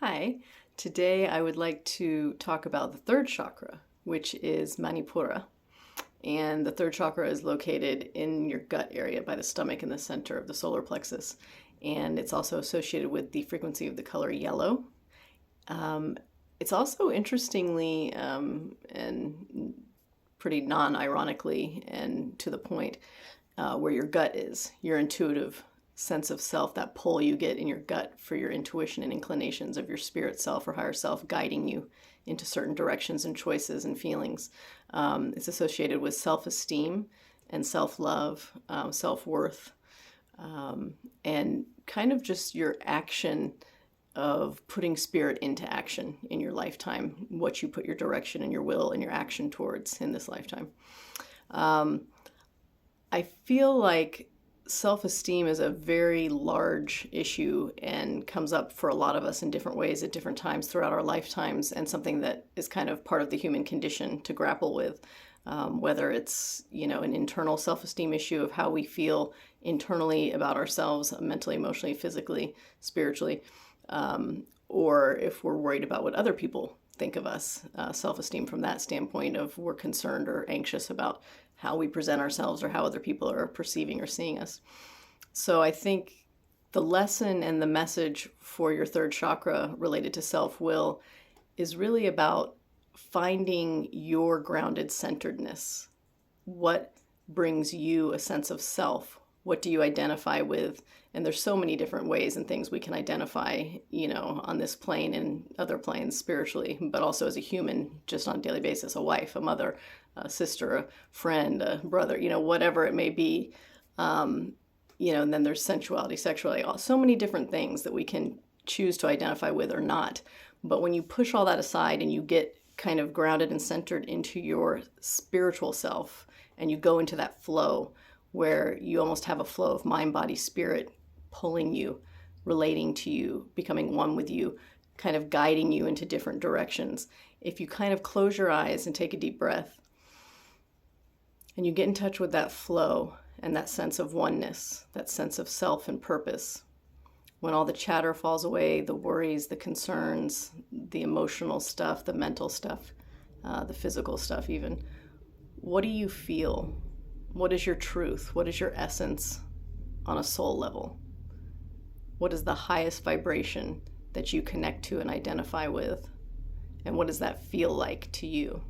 Hi, today I would like to talk about the third chakra, which is Manipura. And the third chakra is located in your gut area by the stomach in the center of the solar plexus. And it's also associated with the frequency of the color yellow. Um, it's also interestingly and pretty non-ironically and to the point where your gut is, your intuitive sense of self, that pull you get in your gut for your intuition and inclinations of your spirit self or higher self guiding you into certain directions and choices and feelings. It's associated with self-esteem and self-love, self-worth, and kind of just your action of putting spirit into action in your lifetime, what you put your direction and your will and your action towards in this lifetime. I feel like self-esteem is a very large issue and comes up for a lot of us in different ways at different times throughout our lifetimes, and something that is kind of part of the human condition to grapple with. Whether it's, an internal self-esteem issue of how we feel internally about ourselves, mentally, emotionally, physically, spiritually, or if we're worried about what other people think of us, self-esteem from that standpoint of we're concerned or anxious about how we present ourselves or how other people are perceiving or seeing us. So I think the lesson and the message for your third chakra related to self-will is really about finding your grounded centeredness. What brings you a sense of self? What do you identify with? And there's so many different ways and things we can identify, on this plane and other planes spiritually, but also as a human, just on a daily basis, a wife, a mother, a sister, a friend, a brother, whatever it may be. And then there's sensuality, sexuality, so many different things that we can choose to identify with or not. But when you push all that aside and you get kind of grounded and centered into your spiritual self, and you go into that flow where you almost have a flow of mind, body, spirit pulling you, relating to you, becoming one with you, kind of guiding you into different directions. If you kind of close your eyes and take a deep breath, and you get in touch with that flow and that sense of oneness, that sense of self and purpose, when all the chatter falls away, the worries, the concerns, the emotional stuff, the mental stuff, the physical stuff even, what do you feel? What is your truth? What is your essence on a soul level? What is the highest vibration that you connect to and identify with? And what does that feel like to you?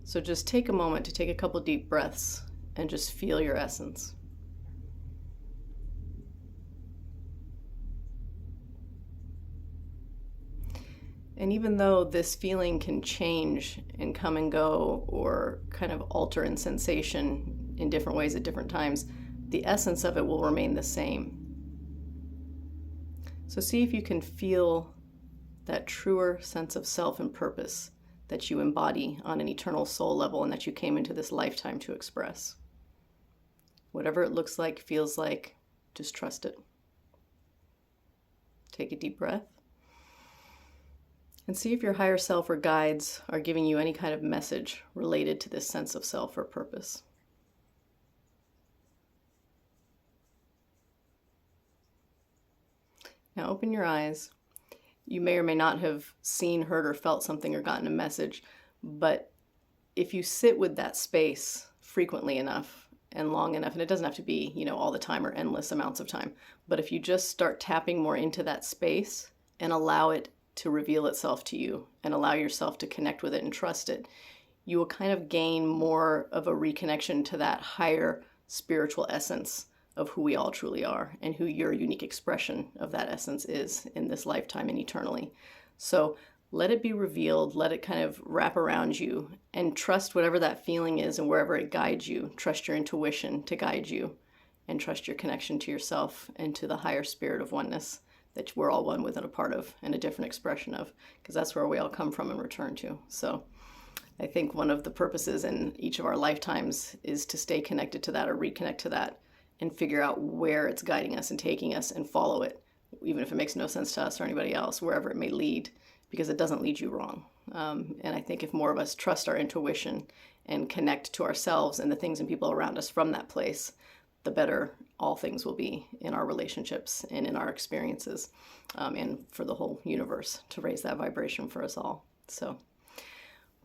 So just take a moment to take a couple deep breaths and just feel your essence. And even though this feeling can change and come and go or kind of alter in sensation in different ways at different times, the essence of it will remain the same. So see if you can feel that truer sense of self and purpose that you embody on an eternal soul level and that you came into this lifetime to express. Whatever it looks like, feels like, just trust it. Take a deep breath. And see if your higher self or guides are giving you any kind of message related to this sense of self or purpose. Now open your eyes. You may or may not have seen, heard, or felt something or gotten a message, but if you sit with that space frequently enough and long enough, and it doesn't have to be, all the time or endless amounts of time, but if you just start tapping more into that space and allow it to reveal itself to you and allow yourself to connect with it and trust it, you will kind of gain more of a reconnection to that higher spiritual essence of who we all truly are and who your unique expression of that essence is in this lifetime and eternally. So let it be revealed, let it kind of wrap around you, and trust whatever that feeling is and wherever it guides you. Trust your intuition to guide you, and trust your connection to yourself and to the higher spirit of oneness that we're all one with and a part of and a different expression of, because that's where we all come from and return to. So I think one of the purposes in each of our lifetimes is to stay connected to that or reconnect to that and figure out where it's guiding us and taking us and follow it, even if it makes no sense to us or anybody else, wherever it may lead, because it doesn't lead you wrong. And I think if more of us trust our intuition and connect to ourselves and the things and people around us from that place, the better all things will be in our relationships and in our experiences, and for the whole universe, to raise that vibration for us all. So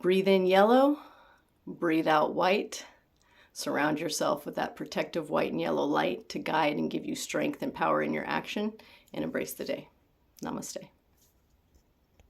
breathe in yellow, breathe out white. Surround yourself with that protective white and yellow light to guide and give you strength and power in your action, and embrace the day. Namaste.